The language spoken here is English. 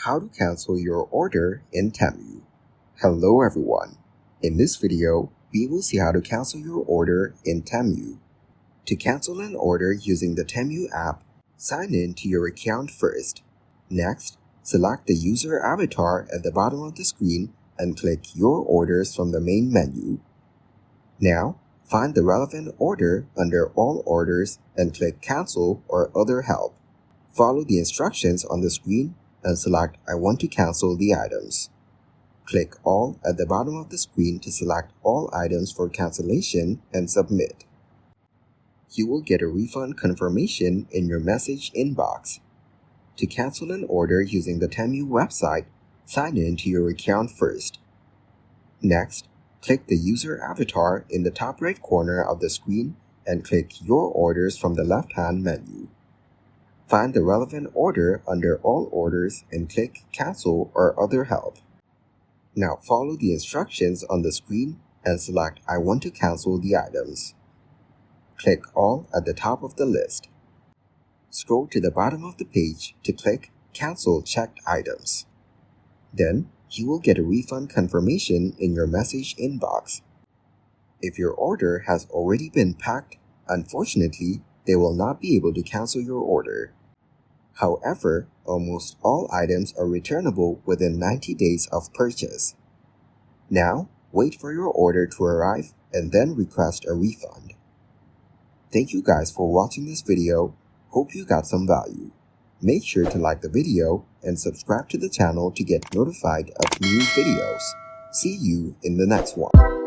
How to cancel your order in Temu. Hello everyone. In this video, we will see how to cancel your order in Temu. To cancel an order using the Temu app, sign in to your account first. Next, select the user avatar at the bottom of the screen and click Your Orders from the main menu. Now, find the relevant order under All Orders and click Cancel or Other Help. Follow the instructions on the screen and select I want to cancel the items. Click All at the bottom of the screen to select all items for cancellation and submit. You will get a refund confirmation in your message inbox. To cancel an order using the Temu website, sign in to your account first. Next, click the user avatar in the top right corner of the screen and click Your Orders from the left-hand menu. Find the relevant order under All Orders and click Cancel or Other Help. Now follow the instructions on the screen and select I want to cancel the items. Click All at the top of the list. Scroll to the bottom of the page to click Cancel Checked Items. Then, you will get a refund confirmation in your message inbox. If your order has already been packed, unfortunately, they will not be able to cancel your order. However, almost all items are returnable within 90 days of purchase. Now, wait for your order to arrive and then request a refund. Thank you guys for watching this video. Hope you got some value. Make sure to like the video and subscribe to the channel to get notified of new videos. See you in the next one.